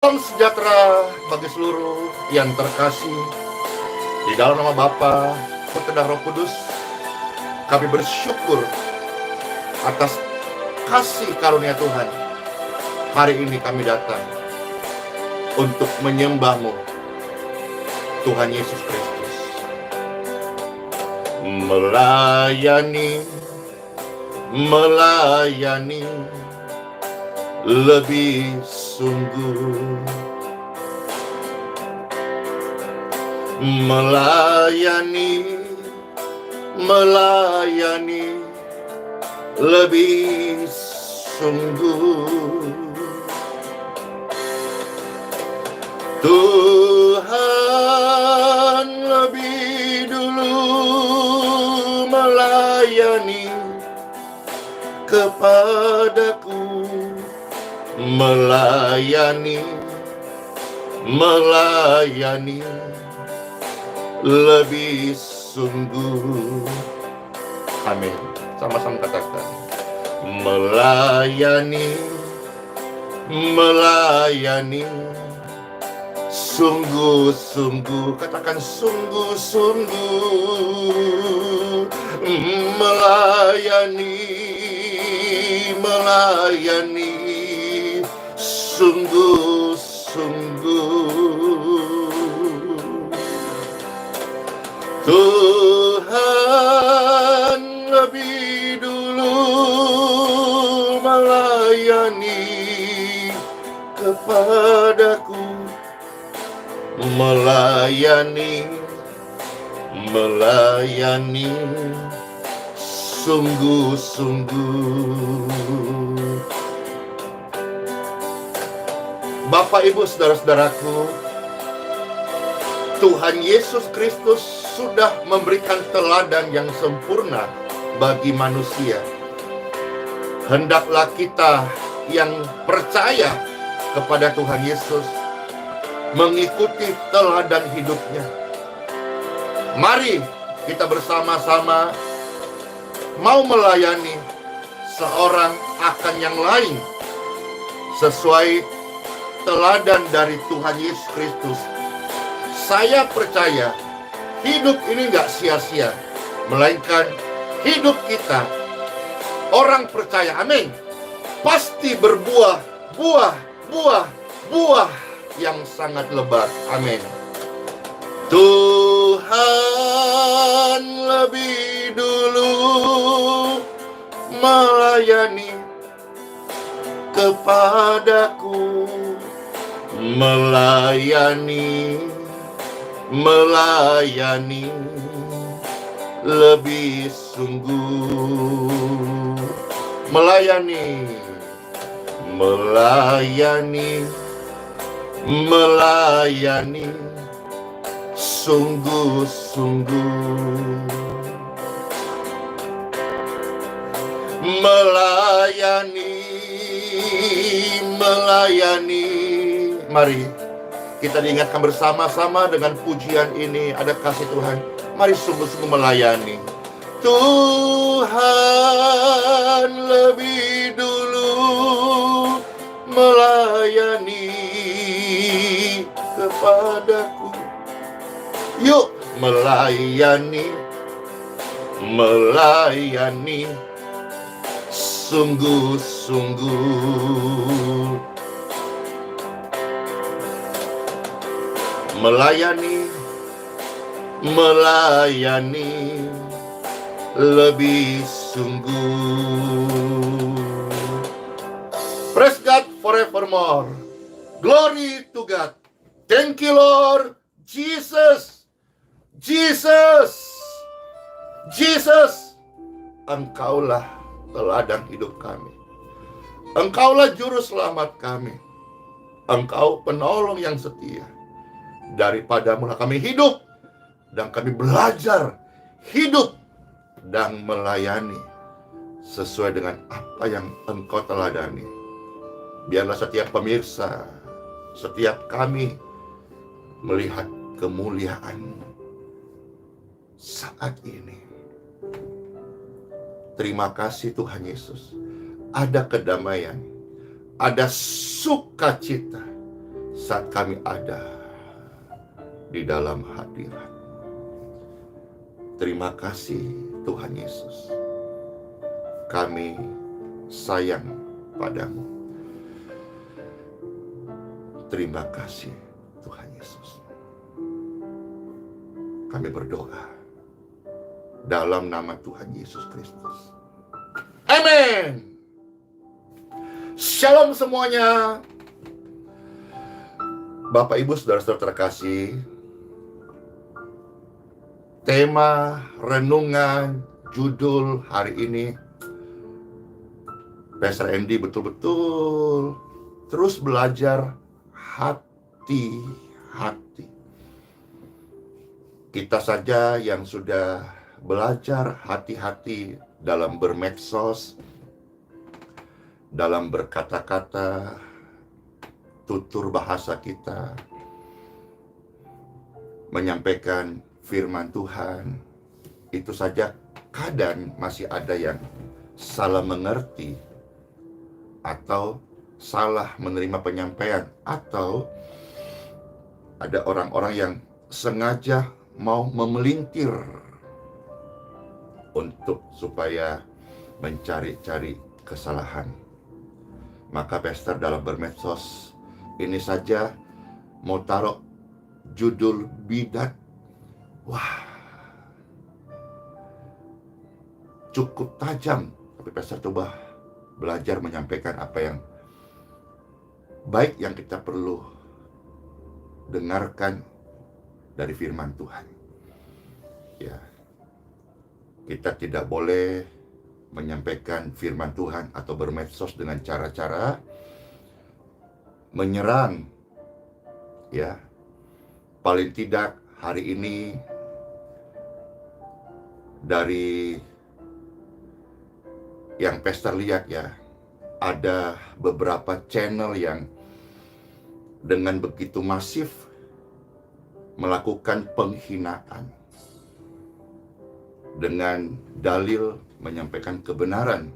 Salam sejahtera bagi seluruh yang terkasih. Di dalam nama Bapa, Putra dan Roh Kudus, kami bersyukur atas kasih karunia Tuhan. Hari ini kami datang untuk menyembah-Mu, Tuhan Yesus Kristus. Melayani lebih sungguh, melayani lebih sungguh. Tuhan lebih dulu melayani kepadaku, melayani lebih sungguh. Amin. Sama-sama katakan, melayani sungguh-sungguh. Katakan sungguh-sungguh. Melayani sungguh-sungguh. Tuhan lebih dulu melayani kepadaku, melayani sungguh-sungguh. Bapak, Ibu, saudara-saudaraku, Tuhan Yesus Kristus sudah memberikan teladan yang sempurna bagi manusia. Hendaklah kita yang percaya kepada Tuhan Yesus mengikuti teladan hidupnya. Mari kita bersama-sama mau melayani seorang akan yang lain sesuai teladan dari Tuhan Yesus Kristus. Saya percaya hidup ini gak sia-sia, melainkan hidup kita, orang percaya, amin, pasti berbuah buah yang sangat lebat, amin. Tuhan lebih dulu melayani kepadaku, melayani lebih sungguh, melayani sungguh-sungguh, melayani. Mari kita diingatkan bersama-sama dengan pujian ini. Ada kasih Tuhan, mari sungguh-sungguh melayani. Tuhan lebih dulu melayani kepadaku. Yuk melayani sungguh-sungguh, melayani lebih sungguh. Praise God forevermore. Glory to God. Thank you Lord Jesus. Engkaulah teladan hidup kami. Engkaulah juru selamat kami. Engkau penolong yang setia. Daripadamu kami hidup, dan kami belajar hidup dan melayani sesuai dengan apa yang Engkau teladani. Biarlah setiap pemirsa, setiap kami melihat kemuliaan-Mu saat ini. Terima kasih Tuhan Yesus. Ada kedamaian, ada sukacita saat kami ada di dalam hadirat. Terima kasih Tuhan Yesus. Kami sayang padamu. Terima kasih Tuhan Yesus. Kami berdoa dalam nama Tuhan Yesus Kristus. Amin. Shalom semuanya. Bapak Ibu saudara-saudara terkasih, tema renungan judul hari ini, Pastor Andy betul-betul terus belajar hati-hati. Kita saja yang sudah belajar hati-hati dalam bermedsos, dalam berkata-kata, tutur bahasa kita, menyampaikan firman Tuhan, itu saja kadang masih ada yang salah mengerti atau salah menerima penyampaian, atau ada orang-orang yang sengaja mau memelintir untuk supaya mencari-cari kesalahan. Maka pastor dalam bermedsos ini saja mau taruh judul bidat, wah, cukup tajam. Tapi pastor coba belajar menyampaikan apa yang baik yang kita perlu dengarkan dari firman Tuhan. Ya, kita tidak boleh menyampaikan firman Tuhan atau bermedsos dengan cara-cara menyerang. Ya, paling tidak hari ini dari yang pastor lihat ya, ada beberapa channel yang dengan begitu masif melakukan penghinaan dengan dalil menyampaikan kebenaran.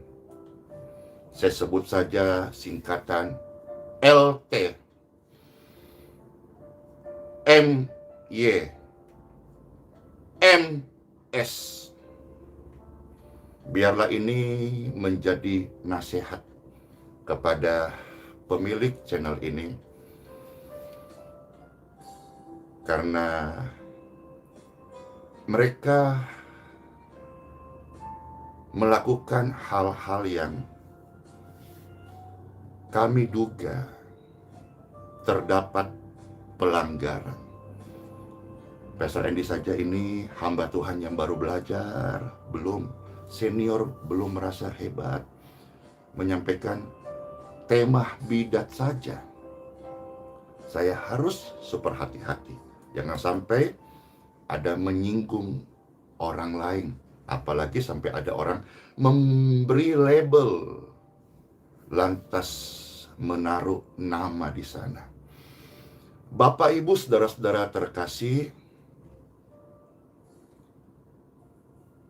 Saya sebut saja singkatan LT, MY, MS. Biarlah ini menjadi nasihat kepada pemilik channel ini, karena mereka melakukan hal-hal yang kami duga terdapat pelanggaran. Pastor Andy saja ini hamba Tuhan yang baru belajar, belum senior, belum merasa hebat, menyampaikan tema bidat saja. Saya harus super hati-hati. Jangan sampai ada menyinggung orang lain. Apalagi sampai ada orang memberi label, lantas menaruh nama di sana. Bapak, Ibu, saudara-saudara terkasih,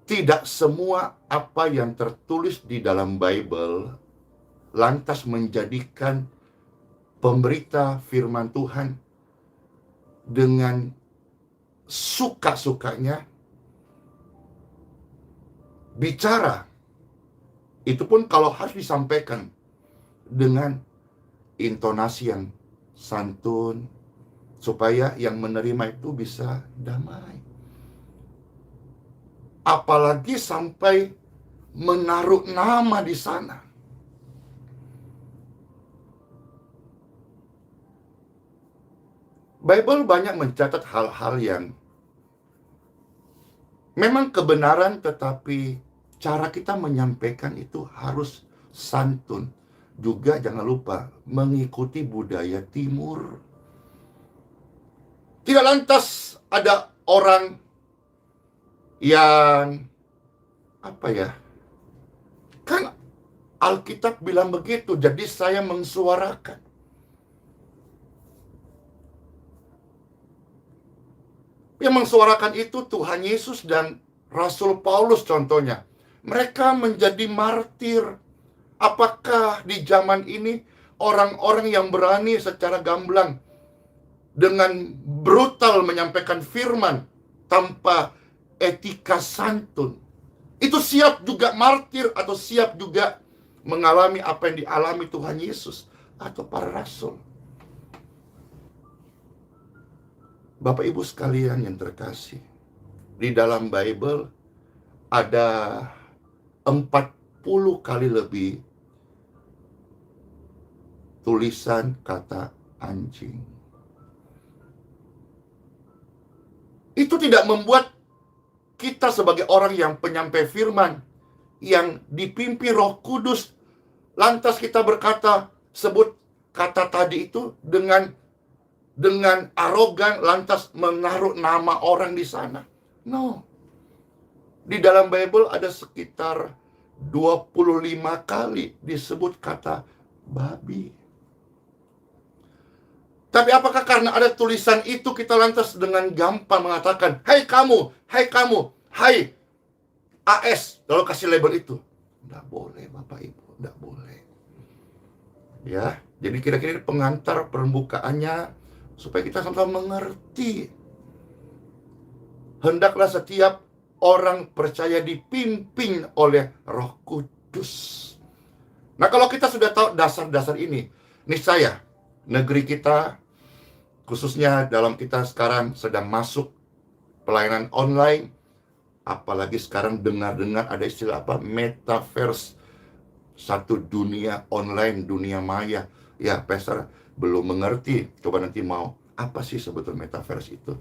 tidak semua apa yang tertulis di dalam Bible lantas menjadikan pemberita firman Tuhan dengan suka-sukanya bicara. Itu pun kalau harus disampaikan dengan intonasi yang santun, supaya yang menerima itu bisa damai. Apalagi sampai menaruh nama di sana. Bible banyak mencatat hal-hal yang memang kebenaran, tetapi cara kita menyampaikan itu harus santun. Juga jangan lupa mengikuti budaya timur. Tidak lantas ada orang yang kan Alkitab bilang begitu, jadi saya mensuarakan. Yang mensuarakan itu Tuhan Yesus dan Rasul Paulus contohnya. Mereka menjadi martir. Apakah di zaman ini orang-orang yang berani secara gamblang dengan brutal menyampaikan firman tanpa etika santun. Itu siap juga martir atau siap juga mengalami apa yang dialami Tuhan Yesus atau para rasul. Bapak Ibu sekalian yang terkasih, di dalam Bible ada 40 kali lebih tulisan kata anjing. Itu tidak membuat kita sebagai orang yang penyampai firman, yang dipimpin Roh Kudus, lantas kita berkata, sebut kata tadi itu dengan arogan, lantas menaruh nama orang di sana. No. Di dalam Bible ada sekitar 25 kali disebut kata babi. Tapi apakah karena ada tulisan itu kita lantas dengan gampang mengatakan, hai kamu, hai AS, lalu kasih label itu? Nggak boleh Bapak Ibu, nggak boleh. Ya, jadi kira-kira pengantar pembukaannya supaya kita sama-sama mengerti. Hendaklah setiap orang percaya dipimpin oleh Roh Kudus. Nah, kalau kita sudah tahu dasar-dasar ini, niscaya negeri kita, khususnya dalam kita sekarang sedang masuk pelayanan online, apalagi sekarang dengar-dengar ada istilah apa? Metaverse. Satu dunia online, dunia maya. Ya, Pastor belum mengerti. Coba nanti mau, apa sih sebetulnya metaverse itu?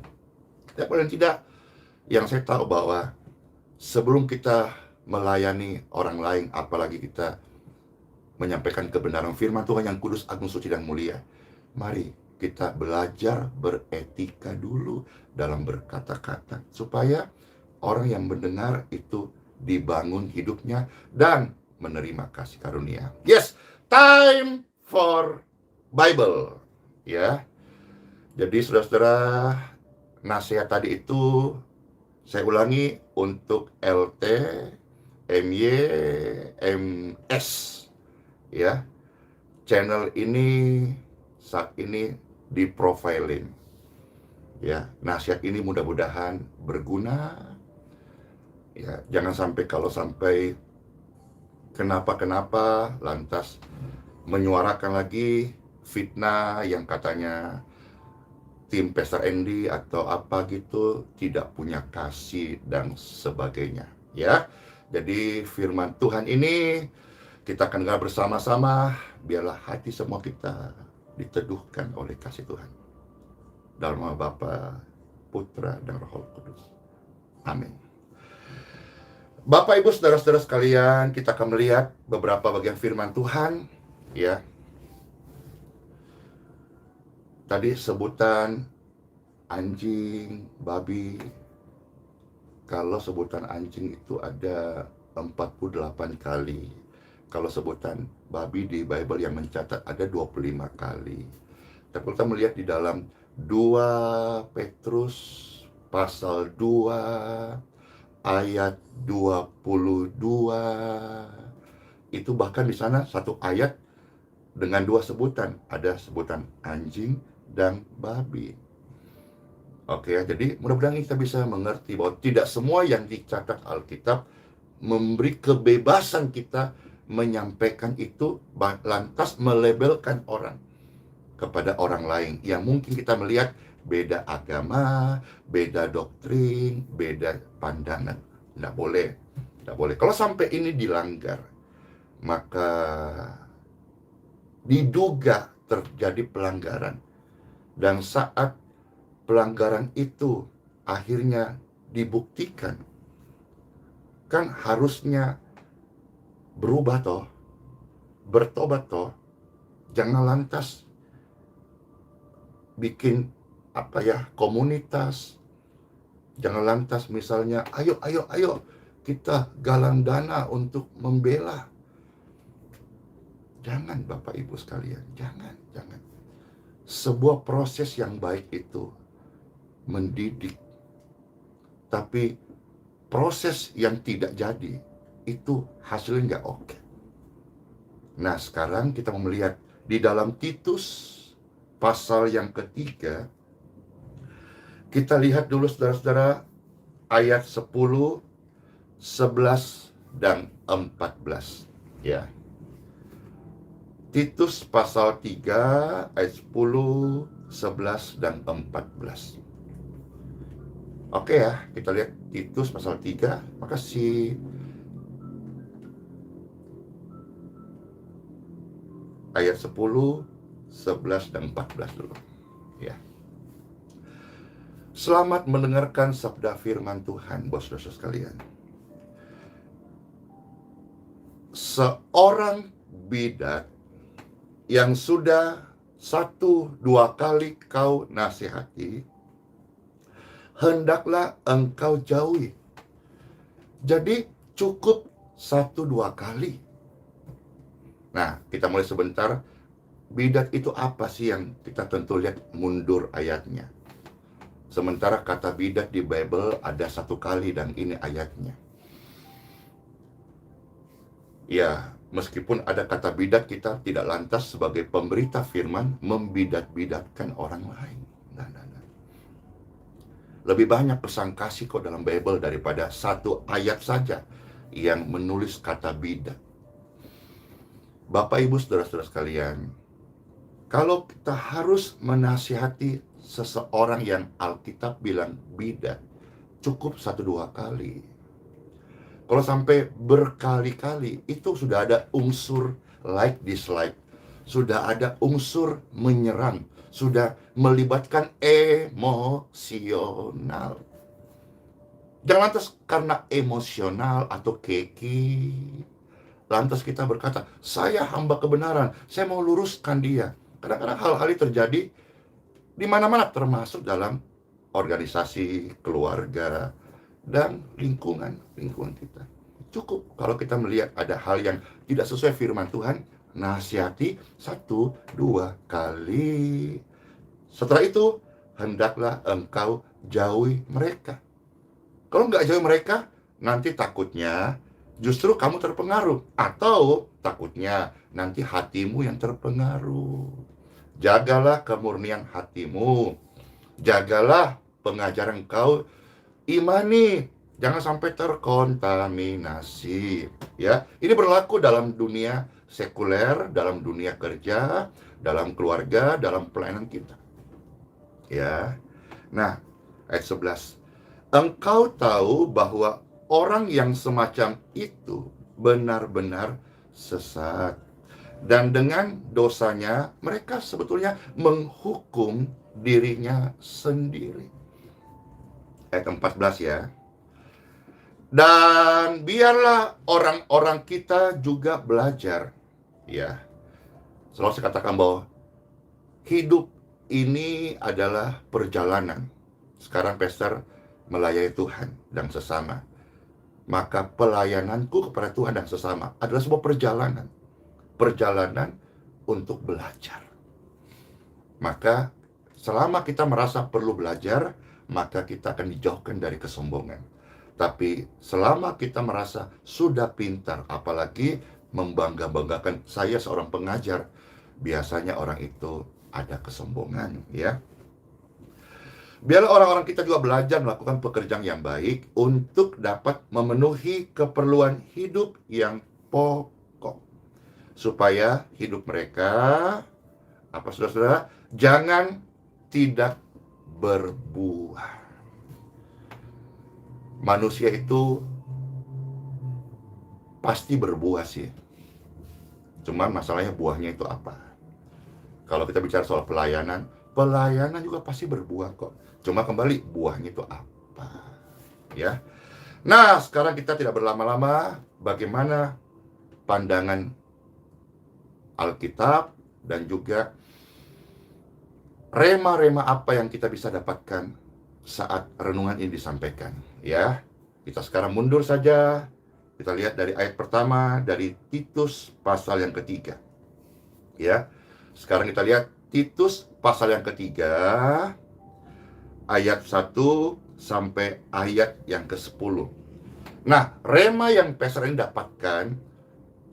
Ya, paling tidak, yang saya tahu bahwa sebelum kita melayani orang lain, apalagi kita menyampaikan kebenaran firman Tuhan yang kudus, agung, suci, dan mulia, mari kita belajar beretika dulu dalam berkata-kata, supaya orang yang mendengar itu dibangun hidupnya dan menerima kasih karunia. Yes, time for Bible. Ya, jadi saudara-saudara, nasihat tadi itu saya ulangi untuk LT, MY, MS. Ya, channel ini saat ini diprofiling. Ya, nasihat ini mudah-mudahan berguna. Ya, jangan sampai kalau sampai kenapa-kenapa lantas menyuarakan lagi fitnah yang katanya tim Pastor Andy atau apa gitu tidak punya kasih dan sebagainya. Ya, jadi firman Tuhan ini kita akan dengar bersama-sama. Biarlah hati semua kita diteduhkan oleh kasih Tuhan. Dalam nama Bapa, Putra, dan Roh Kudus. Amin. Bapak, Ibu, saudara-saudara sekalian, kita akan melihat beberapa bagian firman Tuhan. Ya, tadi sebutan anjing, babi. Kalau sebutan anjing itu ada 48 kali. Kalau sebutan babi di Bible yang mencatat ada 25 kali. Tapi kita melihat di dalam 2 Petrus pasal 2 ayat 22, itu bahkan di sana satu ayat dengan 2 sebutan, ada sebutan anjing dan babi. Oke, jadi mudah-mudahan kita bisa mengerti bahwa tidak semua yang dicatat Alkitab memberi kebebasan kita menyampaikan itu lantas melabelkan orang kepada orang lain yang mungkin kita melihat beda agama, beda doktrin, beda pandangan. Tidak boleh. Kalau sampai ini dilanggar, maka diduga terjadi pelanggaran. Dan saat pelanggaran itu akhirnya dibuktikan, kan harusnya berubah toh, bertobat toh. Jangan lantas bikin komunitas. Jangan lantas misalnya ayo kita galang dana untuk membela. Jangan Bapak Ibu sekalian, jangan. Sebuah proses yang baik itu mendidik. Tapi proses yang tidak jadi itu hasilnya nggak oke. Nah, sekarang kita mau melihat di dalam Titus pasal yang ketiga Kita lihat dulu saudara-saudara ayat 10, 11, dan 14. Ya. Titus pasal 3 ayat 10, 11, dan 14. Oke ya, kita lihat Titus pasal 3. Makasih. Ayat 10, 11, dan 14 dulu. Ya. Selamat mendengarkan sabda firman Tuhan, bos-bos sekalian. Seorang bidat yang sudah 1-2 kali kau nasihati, hendaklah engkau jauhi. Jadi cukup 1-2 kali. Nah, kita mulai sebentar. Bidat itu apa sih yang kita tentu lihat mundur ayatnya. Sementara kata bidat di Bible ada 1 kali dan ini ayatnya. Ya, meskipun ada kata bidat, kita tidak lantas sebagai pemberita firman membidat-bidatkan orang lain. Nah. Lebih banyak pesan kasih kok dalam Bible daripada 1 ayat saja yang menulis kata bidat. Bapak, Ibu, saudara-saudara sekalian, kalau kita harus menasihati seseorang yang Alkitab bilang bidat, cukup 1-2 kali. Kalau sampai berkali-kali, itu sudah ada unsur like dislike, sudah ada unsur menyerang, sudah melibatkan emosional. Jangan lantas karena emosional atau keki, lantas kita berkata, saya hamba kebenaran, saya mau luruskan dia. Kadang-kadang hal-hal ini terjadi di mana-mana, termasuk dalam organisasi, keluarga, dan lingkungan kita. Cukup kalau kita melihat ada hal yang tidak sesuai firman Tuhan, nasihati 1-2 kali. Setelah itu, hendaklah engkau jauhi mereka. Kalau nggak jauhi mereka, nanti takutnya justru kamu terpengaruh. Atau takutnya nanti hatimu yang terpengaruh. Jagalah kemurnian hatimu. Jagalah pengajaran kau imani. Jangan sampai terkontaminasi. Ya, ini berlaku dalam dunia sekuler, dalam dunia kerja, dalam keluarga, dalam pelayanan kita. Ya. Nah, ayat 11. Engkau tahu bahwa orang yang semacam itu benar-benar sesat. Dan dengan dosanya mereka sebetulnya menghukum dirinya sendiri. Ayat 14 ya. Dan biarlah orang-orang kita juga belajar. Ya. Selalu saya katakan bahwa hidup ini adalah perjalanan. Sekarang Pastor melayani Tuhan dan sesama. Maka pelayananku kepada Tuhan dan sesama adalah sebuah perjalanan. Perjalanan untuk belajar. Maka selama kita merasa perlu belajar, maka kita akan dijauhkan dari kesombongan. Tapi selama kita merasa sudah pintar, apalagi membangga-banggakan saya seorang pengajar, biasanya orang itu ada kesombongan, ya. Biarlah orang-orang kita juga belajar melakukan pekerjaan yang baik untuk dapat memenuhi keperluan hidup yang pokok. Supaya hidup mereka, apa saudara-saudara, jangan tidak berbuah. Manusia itu pasti berbuah sih. Cuman masalahnya buahnya itu apa? Kalau kita bicara soal pelayanan juga pasti berbuah kok. Cuma kembali buahnya itu apa? Ya. Nah, sekarang kita tidak berlama-lama. Bagaimana pandangan Alkitab dan juga rema-rema apa yang kita bisa dapatkan saat renungan ini disampaikan, ya. Kita sekarang mundur saja. Kita lihat dari ayat pertama dari Titus pasal yang ketiga. Ya. Sekarang kita lihat Titus pasal yang ketiga ayat 1 sampai ayat yang ke-10. Nah, rema yang Pastor ini dapatkan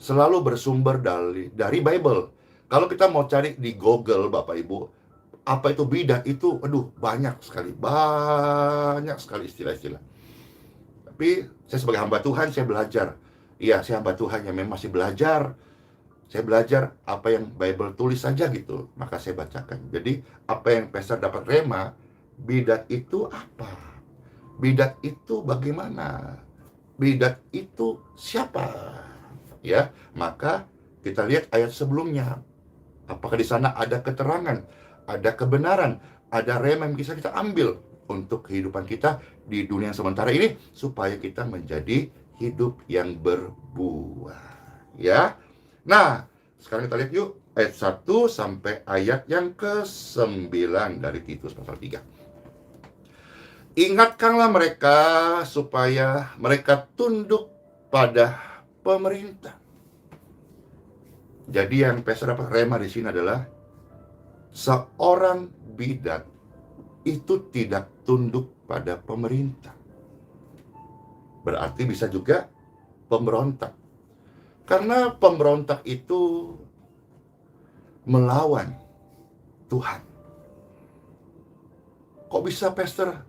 selalu bersumber dari Bible. Kalau kita mau cari di Google, Bapak Ibu, Apa itu bidat itu? Aduh, banyak sekali istilah-istilah. Tapi saya sebagai hamba Tuhan, saya belajar. Iya, saya hamba Tuhan yang memang masih belajar. Saya belajar apa yang Bible tulis saja gitu, maka saya bacakan. Jadi, apa yang pastor dapat rema, bidat itu apa? Bidat itu bagaimana? Bidat itu siapa? Ya, maka kita lihat ayat sebelumnya. Apakah di sana ada keterangan, ada kebenaran, ada rema yang bisa kita ambil untuk kehidupan kita di dunia yang sementara ini, supaya kita menjadi hidup yang berbuah. Ya. Nah, sekarang kita lihat yuk ayat 1 sampai ayat yang ke-9 dari Titus pasal 3. Ingatkanlah mereka supaya mereka tunduk pada pemerintah. Jadi yang pastor dapat rema di sini adalah seorang bidat itu tidak tunduk pada pemerintah. Berarti bisa juga pemberontak. Karena pemberontak itu melawan Tuhan. Kok bisa, pastor?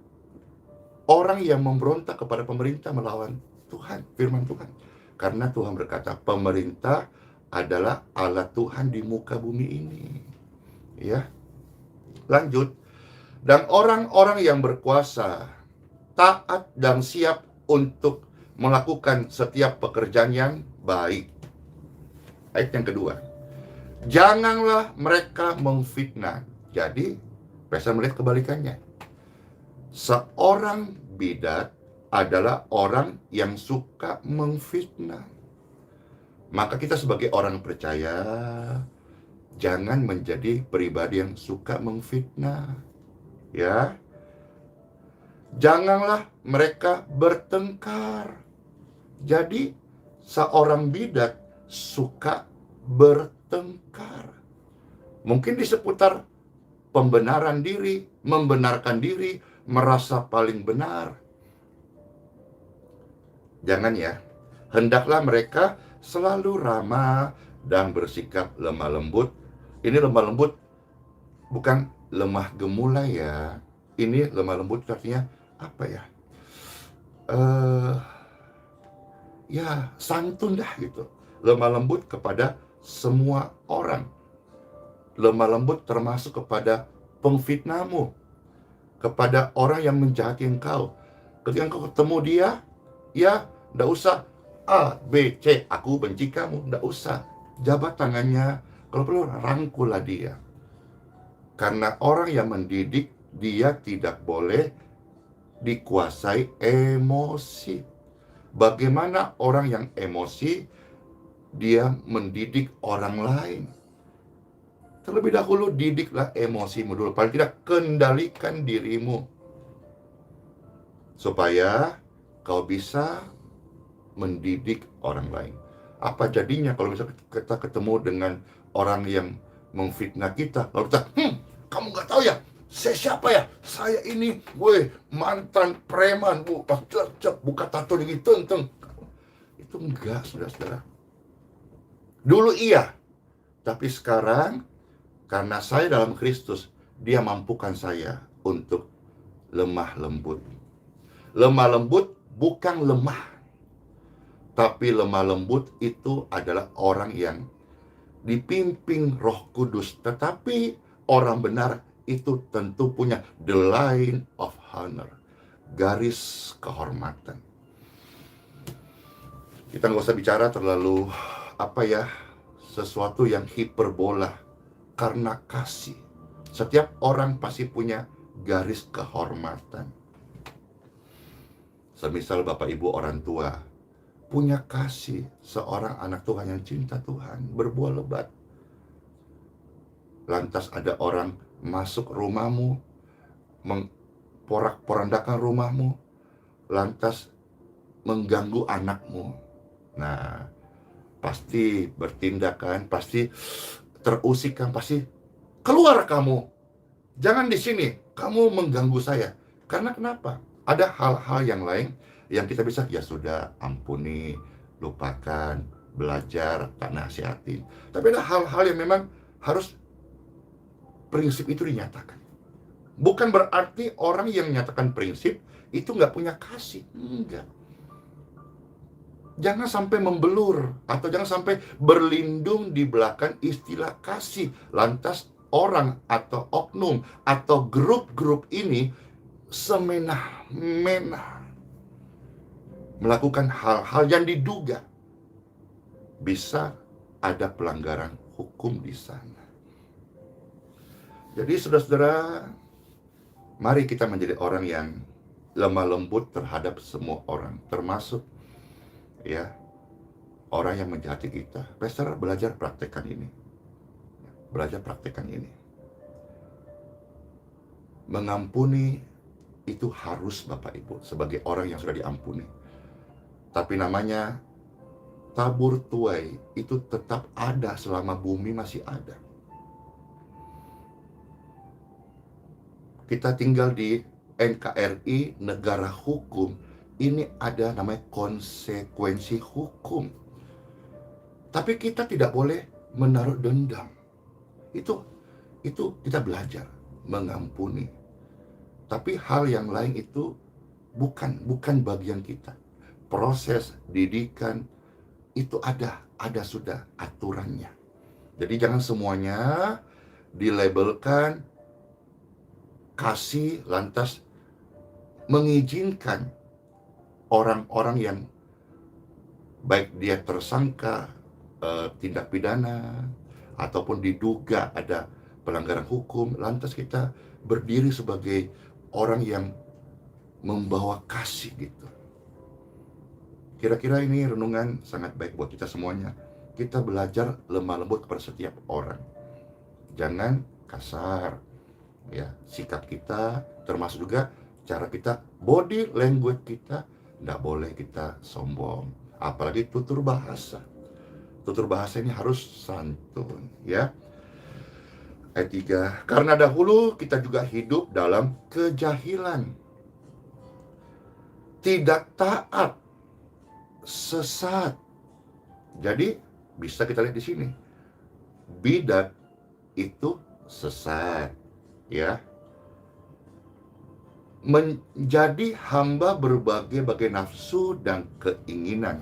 Orang yang memberontak kepada pemerintah melawan Tuhan, firman Tuhan. Karena Tuhan berkata, pemerintah adalah alat Tuhan di muka bumi ini. Ya. Lanjut. Dan orang-orang yang berkuasa, taat dan siap untuk melakukan setiap pekerjaan yang baik. Ayat yang kedua. Janganlah mereka memfitnah. Jadi, pastor melihat kebalikannya. Seorang bidat adalah orang yang suka memfitnah. Maka kita sebagai orang percaya, jangan menjadi pribadi yang suka memfitnah. Ya. Janganlah mereka bertengkar. Jadi, seorang bidat suka bertengkar. Mungkin di seputar pembenaran diri, membenarkan diri, merasa paling benar. Jangan ya. Hendaklah mereka selalu ramah dan bersikap lemah lembut. Ini lemah lembut bukan lemah gemulai ya. Ini lemah lembut artinya apa ya? Ya santun dah gitu. Lemah lembut kepada semua orang. Lemah lembut termasuk kepada pengfitnahmu, kepada orang yang menjahati engkau. Ketika engkau ketemu dia, ya ndak usah A, B, C, aku benci kamu. Ndak usah. Jabat tangannya, kalau perlu rangkullah dia. Karena orang yang mendidik, dia tidak boleh dikuasai emosi. Bagaimana orang yang emosi, dia mendidik orang lain. Terlebih dahulu didiklah emosimu dulu. Paling tidak kendalikan dirimu. Supaya kau bisa mendidik orang lain. Apa jadinya kalau misalnya kita ketemu dengan orang yang memfitnah kita, lalu kita, kamu nggak tahu ya, saya siapa ya? Saya ini, mantan preman, buka tato gitu, itu enggak, saudara-saudara. Dulu iya, tapi sekarang karena saya dalam Kristus, dia mampukan saya untuk lemah lembut. Lemah lembut bukan lemah. Tapi lemah lembut itu adalah orang yang dipimpin Roh Kudus. Tetapi orang benar itu tentu punya the line of honor. Garis kehormatan. Kita nggak usah bicara terlalu sesuatu yang hiperbola. Karena kasih. Setiap orang pasti punya garis kehormatan. Semisal Bapak Ibu orang tua punya kasih seorang anak Tuhan yang cinta Tuhan, berbuah lebat. Lantas ada orang masuk rumahmu, memporak-porandakan rumahmu, lantas mengganggu anakmu. Nah, pasti bertindak kan, pasti terusik kan, pasti keluar kamu. Jangan di sini, kamu mengganggu saya. Karena kenapa? Ada hal-hal yang lain yang kita bisa, ya sudah, ampuni, lupakan, belajar, tak nasihatin. Tapi ada hal-hal yang memang harus prinsip itu dinyatakan. Bukan berarti orang yang menyatakan prinsip itu nggak punya kasih. Enggak. Jangan sampai membelur atau jangan sampai berlindung di belakang istilah kasih. Lantas orang atau oknum atau grup-grup ini semena-mena melakukan hal-hal yang diduga bisa ada pelanggaran hukum di sana. Jadi saudara-saudara, mari kita menjadi orang yang lemah lembut terhadap semua orang, termasuk ya orang yang menjahati kita. Pastor, belajar praktekkan ini. Belajar praktekkan ini. Mengampuni itu harus Bapak Ibu sebagai orang yang sudah diampuni. Tapi namanya tabur tuai itu tetap ada selama bumi masih ada. Kita tinggal di NKRI, negara hukum. Ini ada namanya konsekuensi hukum. Tapi kita tidak boleh menaruh dendam. Itu kita belajar mengampuni. Tapi hal yang lain itu bukan bagian kita. Proses didikan itu ada sudah aturannya. Jadi jangan semuanya dilabelkan kasih lantas mengizinkan orang-orang yang baik dia tersangka tindak pidana ataupun diduga ada pelanggaran hukum, lantas kita berdiri sebagai orang yang membawa kasih gitu. Kira-kira ini renungan sangat baik buat kita semuanya. Kita belajar lemah lembut kepada setiap orang. Jangan kasar. Ya, sikap kita termasuk juga cara kita, body language kita, tidak boleh kita sombong. Apalagi tutur bahasa. Tutur bahasa ini harus santun, ya. Ayat 3, karena dahulu kita juga hidup dalam kejahilan, tidak taat, sesat. Jadi bisa kita lihat di sini, bidat itu sesat, ya, menjadi hamba berbagai-bagai nafsu dan keinginan,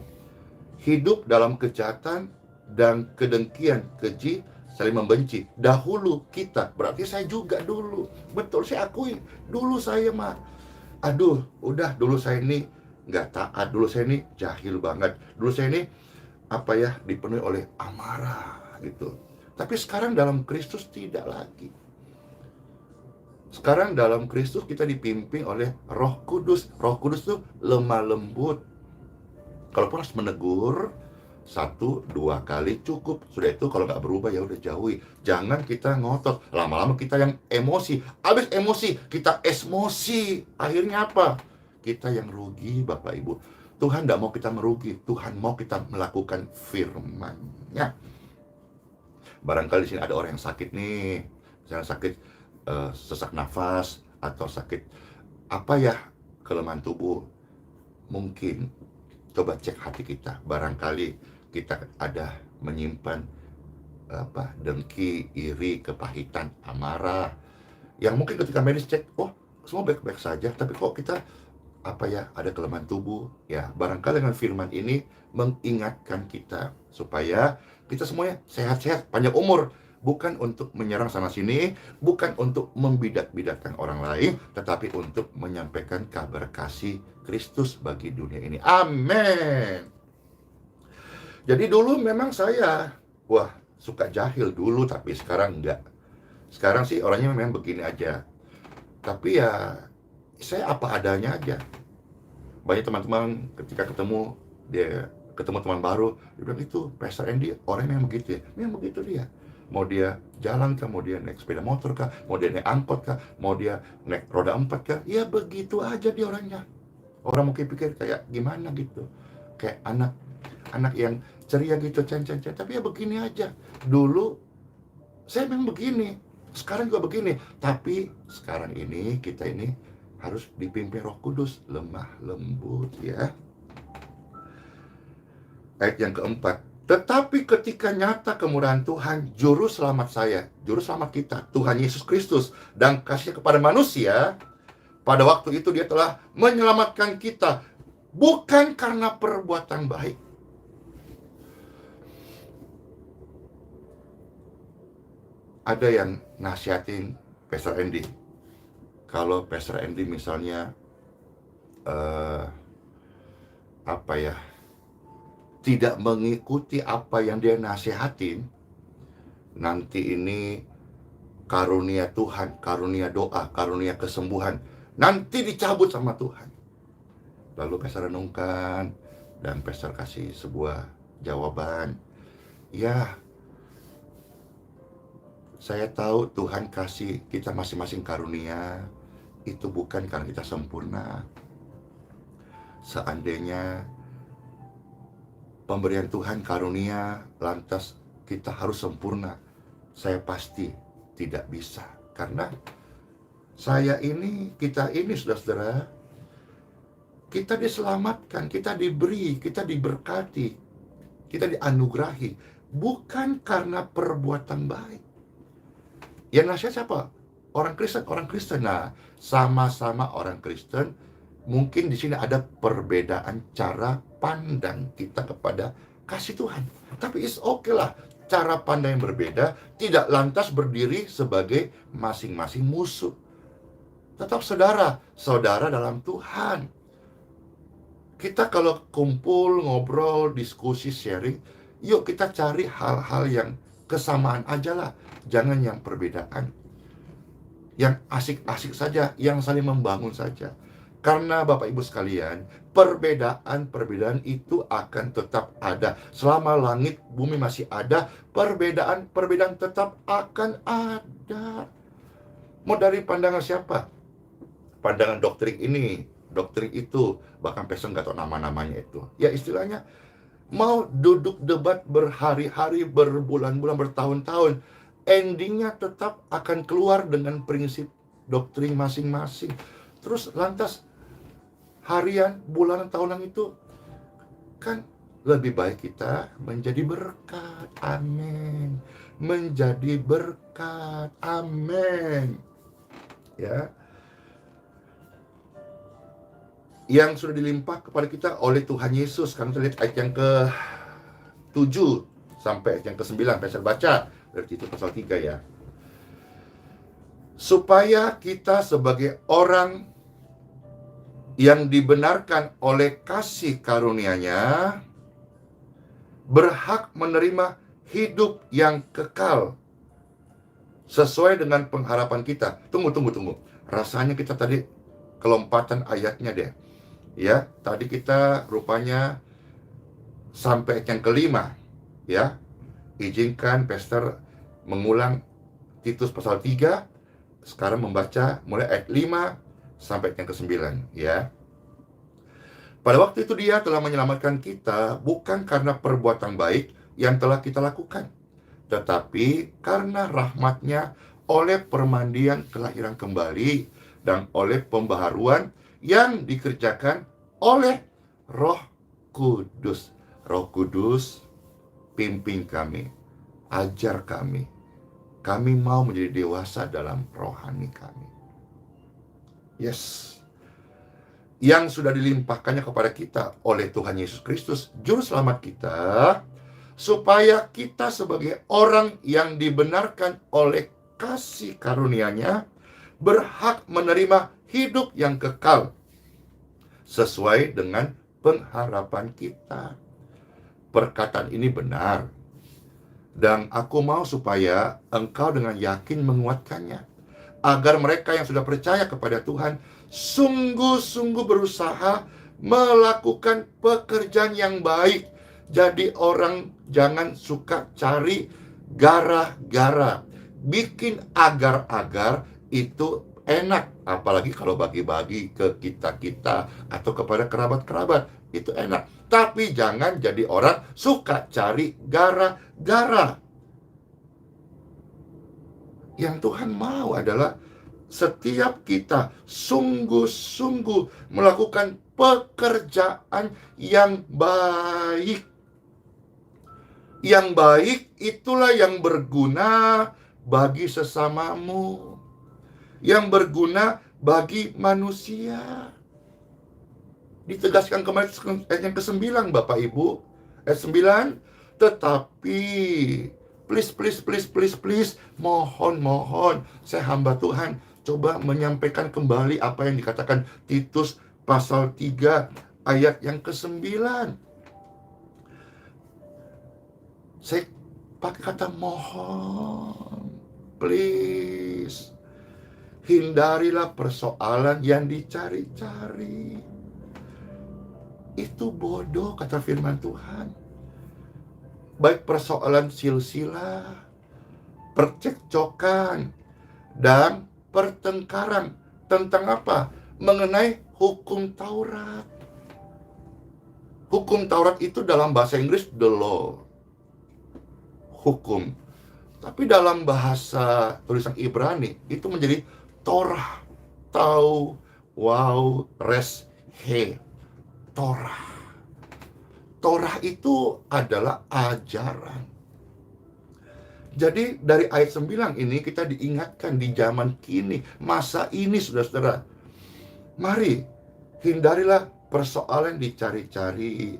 hidup dalam kejahatan dan kedengkian, keji, saling membenci. Dahulu kita, berarti saya juga dulu, betul, saya akui, dulu saya dulu saya ini nggak taat, dulu saya ini jahil banget, dulu saya ini dipenuhi oleh amarah gitu. Tapi sekarang dalam Kristus tidak lagi. Sekarang dalam Kristus kita dipimpin oleh Roh Kudus. Roh Kudus itu lemah lembut. Kalaupun harus menegur 1-2 kali cukup. Sudah itu kalau nggak berubah ya udah jauhi. Jangan kita ngotot. Lama-lama kita yang emosi. Habis emosi kita esmosi. Akhirnya apa? Kita yang rugi, Bapak Ibu. Tuhan tidak mau kita merugi. Tuhan mau kita melakukan firman-Nya. Barangkali di sini ada orang yang sakit nih. Misalnya sakit sesak nafas atau sakit kelemahan tubuh. Mungkin coba cek hati kita. Barangkali kita ada menyimpan dengki, iri, kepahitan, amarah. Yang mungkin ketika medis cek, oh semua baik-baik saja, tapi kok kita ada kelemahan tubuh. Ya, barangkali dengan firman ini mengingatkan kita supaya kita semuanya sehat-sehat, panjang umur. Bukan untuk menyerang sana sini, bukan untuk membidak-bidatkan orang lain, tetapi untuk menyampaikan kabar kasih Kristus bagi dunia ini. Amin. Jadi dulu memang saya suka jahil dulu, tapi sekarang enggak. Sekarang sih orangnya memang begini aja. Tapi ya saya apa adanya aja. Banyak teman-teman ketika ketemu teman baru, dia bilang itu Pastor Andy orangnya memang begitu ya. Memang begitu dia. Mau dia jalan kah, mau dia naik sepeda motor kah, mau dia naik angkot kah, mau dia naik roda 4 kah, ya begitu aja dia orangnya. Orang mungkin pikir kayak gimana gitu, kayak anak yang ceria gitu, cen-cen, tapi ya begini aja. Dulu saya memang begini, sekarang juga begini, tapi sekarang ini kita ini harus dipimpin Roh Kudus, lemah lembut, ya. Ayat yang keempat, Tetapi ketika nyata kemurahan Tuhan, juru selamat saya, juru selamat kita, Tuhan Yesus Kristus, dan kasih kepada manusia, pada waktu itu dia telah menyelamatkan kita, bukan karena perbuatan baik. Ada yang nasihatin Pastor Andy, kalau Pastor Andy misalnya tidak mengikuti apa yang dia nasihatin, nanti ini karunia Tuhan, karunia doa, karunia kesembuhan, nanti dicabut sama Tuhan. Lalu Pastor renungkan, dan Pastor kasih sebuah jawaban. Ya, saya tahu Tuhan kasih kita masing-masing karunia, itu bukan karena kita sempurna. Seandainya pemberian Tuhan karunia, lantas kita harus sempurna, saya pasti tidak bisa. Karena saya ini, kita ini, saudara-saudara, kita diselamatkan, kita diberi, kita diberkati, kita dianugerahi, bukan karena perbuatan baik. Yang nasihat siapa? Orang Kristen. Nah, sama-sama orang Kristen, mungkin di sini ada perbedaan cara pandang kita kepada kasih Tuhan. Tapi it's okay lah, cara pandang yang berbeda tidak lantas berdiri sebagai masing-masing musuh. Tetap saudara dalam Tuhan. Kita kalau kumpul, ngobrol, diskusi, sharing, yuk kita cari hal-hal yang kesamaan aja lah. Jangan yang perbedaan. Yang asik-asik saja, yang saling membangun saja. Karena Bapak Ibu sekalian, perbedaan itu akan tetap ada. Selama langit bumi masih ada, perbedaan tetap akan ada. Mau dari pandangan siapa? Pandangan doktrin ini, doktrin itu, bahkan Pastor nggak tahu nama-namanya itu. Ya istilahnya, mau duduk debat berhari-hari, berbulan-bulan, bertahun-tahun, endingnya tetap akan keluar dengan prinsip doktrin masing-masing. Terus lantas harian, bulanan, tahunan itu kan lebih baik kita menjadi berkat. Amin. Menjadi berkat. Amin. Ya. Yang sudah dilimpah kepada kita oleh Tuhan Yesus. Kami lihat ayat yang ke-7 sampai ayat yang ke-9. Pastor baca dari itu pasal 3 ya. Supaya kita sebagai orang yang dibenarkan oleh kasih karunia-Nya berhak menerima hidup yang kekal sesuai dengan pengharapan kita. Tunggu. Rasanya kita tadi kelompatan ayatnya deh. Ya, tadi kita rupanya sampai ayat yang ke-5. Ya. Izinkan Pastor mengulang Titus pasal 3. Sekarang membaca mulai ayat 5 sampai yang ke-9 ya. Pada waktu itu Dia telah menyelamatkan kita bukan karena perbuatan baik yang telah kita lakukan, tetapi karena rahmat-Nya oleh permandian kelahiran kembali dan oleh pembaharuan yang dikerjakan oleh Roh Kudus. Roh Kudus pimpin kami, ajar kami. Kami mau menjadi dewasa dalam rohani kami. Yes. Yang sudah dilimpahkannya kepada kita oleh Tuhan Yesus Kristus, Juru Selamat kita, supaya kita sebagai orang yang dibenarkan oleh kasih karunia-Nya berhak menerima hidup yang kekal sesuai dengan pengharapan kita. Perkataan ini benar, dan aku mau supaya engkau dengan yakin menguatkannya, agar mereka yang sudah percaya kepada Tuhan sungguh-sungguh berusaha melakukan pekerjaan yang baik. Jadi orang jangan suka cari gara-gara. Bikin agar-agar itu enak. Apalagi kalau bagi-bagi ke kita-kita atau kepada kerabat-kerabat, itu enak. Tapi jangan jadi orang suka cari gara-gara. Yang Tuhan mau adalah setiap kita sungguh-sungguh melakukan pekerjaan yang baik. Yang baik itulah yang berguna bagi sesamamu, yang berguna bagi manusia. Ditegaskan kemarin ayat yang ke-9 Bapak Ibu. Ayat 9, tetapi please, mohon, saya hamba Tuhan, coba menyampaikan kembali apa yang dikatakan Titus pasal 3 ayat yang ke-9. Saya pakai kata mohon, please. Hindarilah persoalan yang dicari-cari. Itu bodoh, kata firman Tuhan. Baik persoalan silsilah, percekcokan, dan pertengkaran. Tentang apa? Mengenai hukum Taurat. Hukum Taurat itu dalam bahasa Inggris the law, hukum. Tapi dalam bahasa tulisan Ibrani itu menjadi Torah, tau, wow, res, he. Torah. Torah itu adalah ajaran. Jadi dari ayat 9 ini kita diingatkan di zaman kini, masa ini saudara-saudara. Mari, hindarilah persoalan dicari-cari.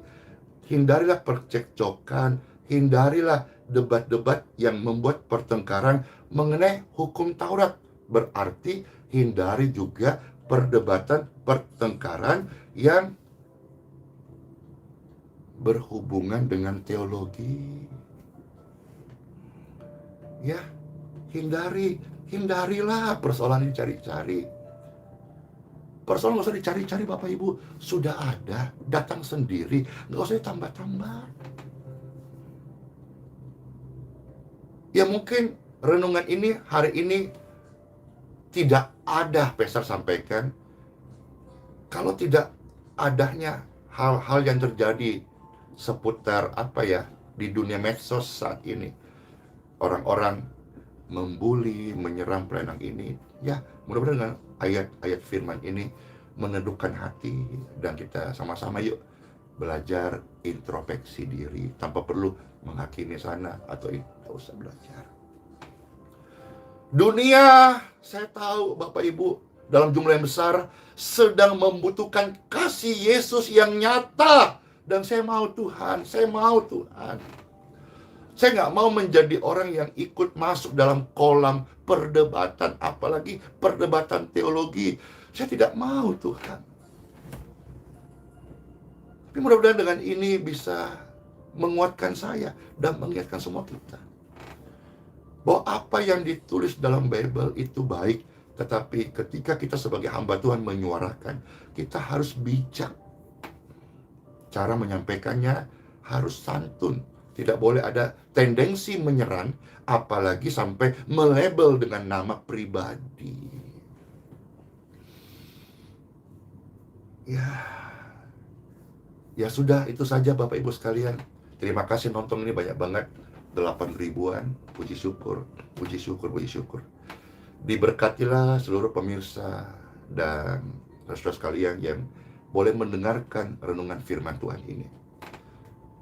Hindarilah percekcokan. Hindarilah debat-debat yang membuat pertengkaran mengenai hukum Taurat. Berarti hindari juga perdebatan pertengkaran yang berhubungan dengan teologi. Ya, hindarilah persoalan dicari-cari. Persoalan nggak usah dicari-cari Bapak Ibu, sudah ada, datang sendiri, nggak usah tambah-tambah. Ya mungkin renungan ini hari ini tidak ada Pastor sampaikan, kalau tidak adanya hal-hal yang terjadi seputar apa ya di dunia medsos saat ini, orang-orang membuli, menyerang pelayanan ini. Ya, mudah-mudahan dengan ayat-ayat firman ini meneduhkan hati, dan kita sama-sama yuk belajar introspeksi diri tanpa perlu menghakimi sana atau tidak usah belajar. Dunia, saya tahu Bapak Ibu dalam jumlah yang besar sedang membutuhkan kasih Yesus yang nyata. Dan saya mau Tuhan. Saya nggak mau menjadi orang yang ikut masuk dalam kolam perdebatan, apalagi perdebatan teologi. Saya tidak mau Tuhan. Tapi mudah-mudahan dengan ini bisa menguatkan saya dan mengingatkan semua kita, bahwa apa yang ditulis dalam Bible itu baik, tetapi ketika kita sebagai hamba Tuhan menyuarakan, kita harus bijak. Cara menyampaikannya harus santun. Tidak boleh ada tendensi menyerang, apalagi sampai melabel dengan nama pribadi. Ya sudah, itu saja Bapak Ibu sekalian. Terima kasih nonton ini banyak banget. 8 ribuan. Puji syukur. Diberkatilah seluruh pemirsa dan saudara sekalian yang boleh mendengarkan renungan firman Tuhan ini.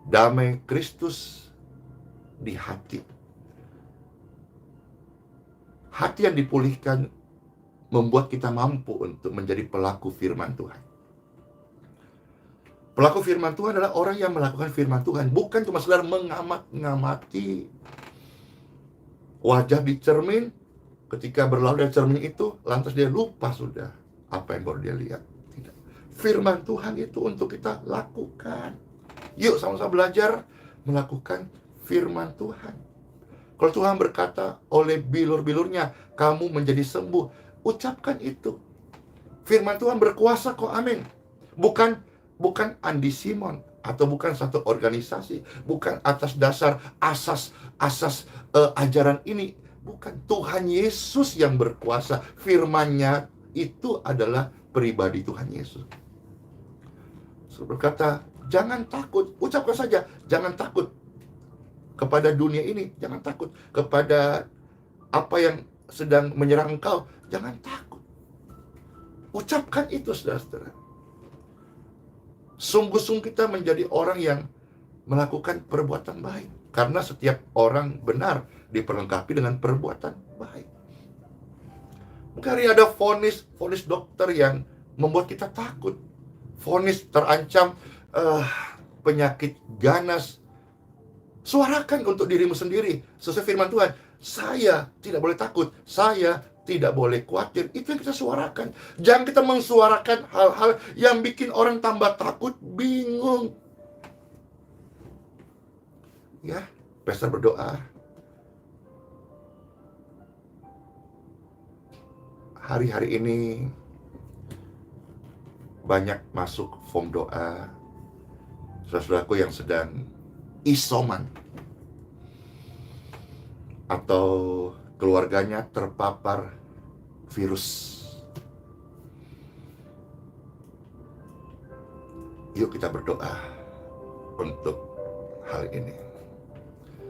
Damai Kristus di hati. Hati yang dipulihkan membuat kita mampu untuk menjadi pelaku firman Tuhan. Pelaku firman Tuhan adalah orang yang melakukan firman Tuhan, bukan cuma sekedar mengamati wajah di cermin. Ketika berlalu dari cermin itu, lantas dia lupa sudah apa yang baru dia lihat. Tidak. Firman Tuhan itu untuk kita lakukan. Yuk sama-sama belajar melakukan firman Tuhan. Kalau Tuhan berkata oleh bilur-bilurnya, kamu menjadi sembuh, ucapkan itu. Firman Tuhan berkuasa kok, amin. Bukan Andi Simon, atau bukan satu organisasi, bukan atas dasar asas ajaran ini. Bukan, Tuhan Yesus yang berkuasa. Firman-Nya itu adalah pribadi Tuhan Yesus. Berkata, jangan takut, ucapkan saja, jangan takut kepada dunia ini, jangan takut kepada apa yang sedang menyerang engkau, jangan takut. Ucapkan itu, saudara-saudara. Sungguh-sungguh kita menjadi orang yang melakukan perbuatan baik. karena setiap orang benar diperlengkapi dengan perbuatan baik. Mungkin hari ada vonis dokter yang membuat kita takut. Vonis terancam penyakit ganas. Suarakan untuk dirimu sendiri sesuai firman Tuhan. Saya tidak boleh takut, saya tidak boleh khawatir. Itu yang kita suarakan. Jangan kita mensuarakan hal-hal yang bikin orang tambah takut, bingung. Ya, Pastor berdoa. Hari-hari ini banyak masuk form doa saudaraku yang sedang isoman atau keluarganya terpapar virus. Yuk kita berdoa untuk hal ini.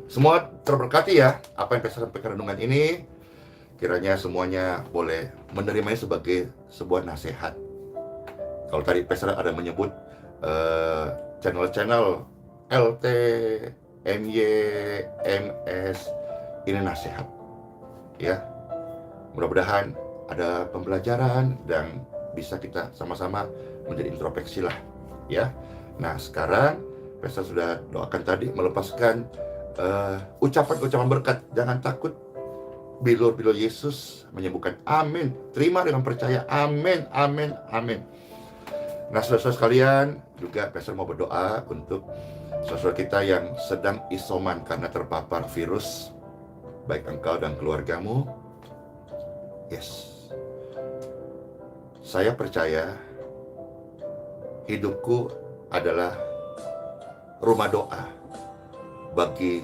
Semua terberkati ya, apa yang saya sampaikan renungan ini. Kiranya semuanya boleh menerimanya sebagai sebuah nasihat. Kalau tadi Pastor ada menyebut channel-channel LT, MY, MS, ini nasihat. Ya, mudah-mudahan ada pembelajaran dan bisa kita sama-sama menjadi introspeksi lah. Ya, nah sekarang Pastor sudah doakan tadi melepaskan ucapan-ucapan berkat. Jangan takut. Bilur-bilur Yesus menyembuhkan. Amin. Terima dengan percaya. Amin, amin, amin. Nah, saudara-saudara sekalian, juga Pastor mau berdoa untuk saudara kita yang sedang isoman karena terpapar virus, baik engkau dan keluargamu. Yes. Saya percaya hidupku adalah rumah doa bagi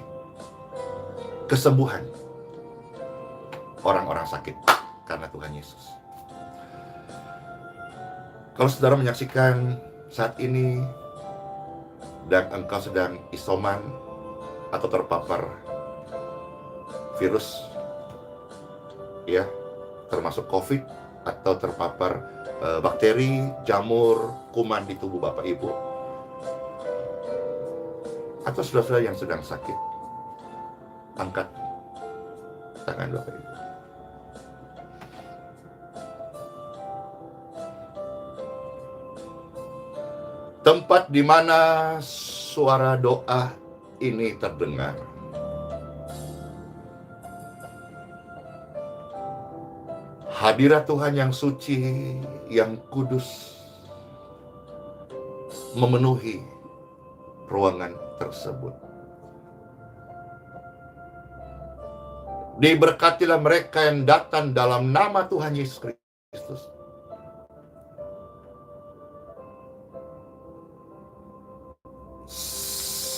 kesembuhan orang-orang sakit karena Tuhan Yesus. Kalau saudara menyaksikan saat ini dan engkau sedang isoman atau terpapar virus, ya, termasuk COVID atau terpapar bakteri, jamur, kuman di tubuh Bapak Ibu, atau saudara-saudara yang sedang sakit, angkat tangan Bapak Ibu. Tempat di mana suara doa ini terdengar, hadirat Tuhan yang suci, yang kudus memenuhi ruangan tersebut. Diberkatilah mereka yang datang dalam nama Tuhan Yesus Kristus.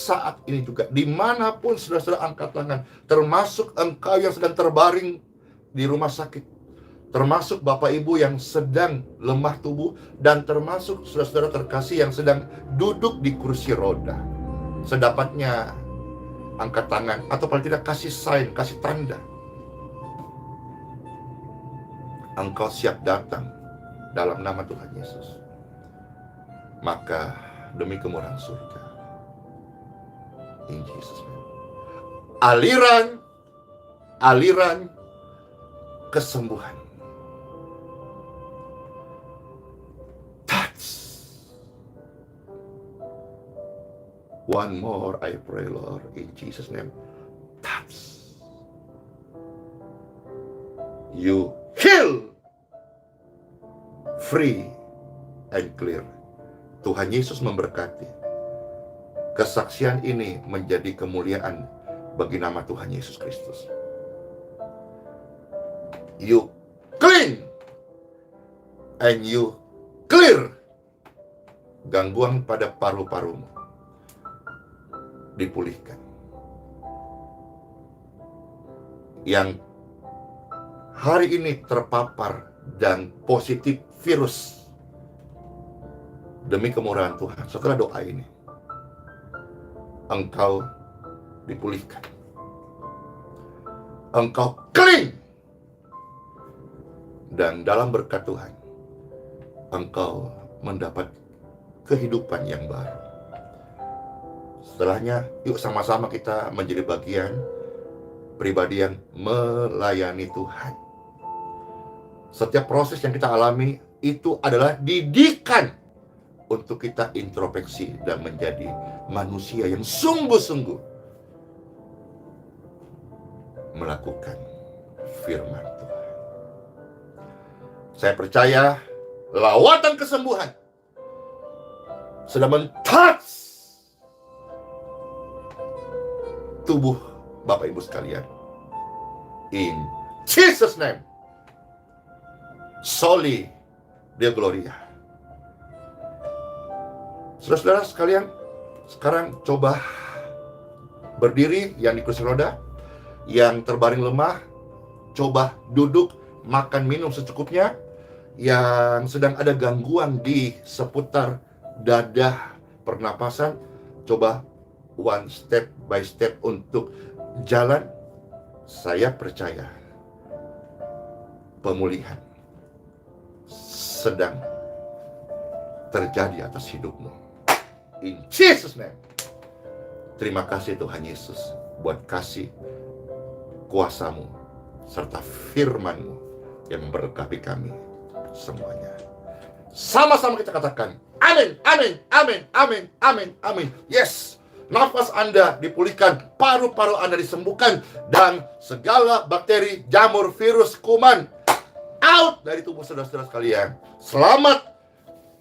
Saat ini juga, dimanapun saudara-saudara angkat tangan, termasuk engkau yang sedang terbaring di rumah sakit, termasuk Bapak Ibu yang sedang lemah tubuh, dan termasuk saudara-saudara terkasih yang sedang duduk di kursi roda. Sedapatnya angkat tangan, atau paling tidak kasih sign, kasih tanda. Engkau siap datang dalam nama Tuhan Yesus. Maka demi kemurahan surga, in Jesus name, aliran kesembuhan, touch. One more I pray, Lord, in Jesus name, touch. You heal, free and clear. Tuhan Yesus memberkati. Kesaksian ini menjadi kemuliaan bagi nama Tuhan Yesus Kristus. You clean and you clear. Gangguan pada paru-parumu dipulihkan. Yang hari ini terpapar dan positif virus, demi kemurahan Tuhan, setelah doa ini, engkau dipulihkan. Engkau clean. Dan dalam berkat Tuhan, engkau mendapat kehidupan yang baru. Setelahnya, yuk sama-sama kita menjadi bagian pribadi yang melayani Tuhan. Setiap proses yang kita alami itu adalah didikan untuk kita introspeksi dan menjadi manusia yang sungguh-sungguh melakukan firman Tuhan. Saya percaya lawatan kesembuhan sudah men-touch tubuh Bapak Ibu sekalian. In Jesus name. Soli Deo Gloria. Saudara-saudara sekalian, sekarang coba berdiri yang di kursi roda, yang terbaring lemah, coba duduk, makan minum secukupnya. Yang sedang ada gangguan di seputar dada, pernapasan, coba one step by step untuk jalan. Saya percaya pemulihan sedang terjadi atas hidupmu. In Jesus name. Terima kasih Tuhan Yesus buat kasih kuasa-Mu serta firman-Mu yang memberkati kami semuanya. Sama-sama kita katakan amin, amin, amin, amin, amin, amin. Yes, nafas Anda dipulihkan, paru-paru Anda disembuhkan, dan segala bakteri, jamur, virus, kuman out dari tubuh saudara-saudara sekalian. Selamat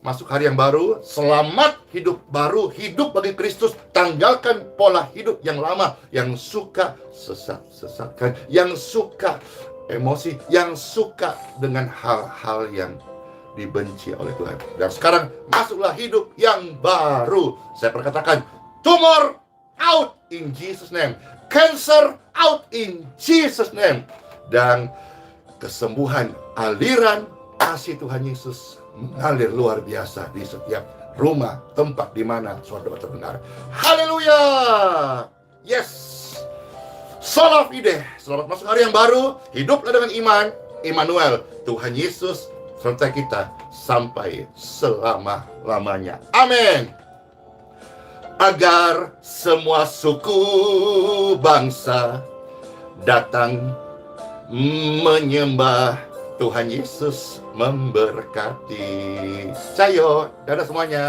masuk hari yang baru, selamat hidup baru, hidup bagi Kristus. Tanggalkan pola hidup yang lama, yang suka sesat-sesatkan, yang suka emosi, yang suka dengan hal-hal yang dibenci oleh Tuhan. Dan sekarang masuklah hidup yang baru. Saya perkatakan, tumor out in Jesus name, cancer out in Jesus name, dan kesembuhan, aliran kasih Tuhan Yesus mengalir luar biasa di setiap rumah, tempat di mana suara doa terdengar. Haleluya. Yes. Sola Fide. Selamat masuk hari yang baru. Hiduplah dengan iman. Immanuel, Tuhan Yesus sertai kita sampai selama-lamanya. Amin. Agar semua suku bangsa datang menyembah Tuhan Yesus, memberkati. Sayo, dadah semuanya.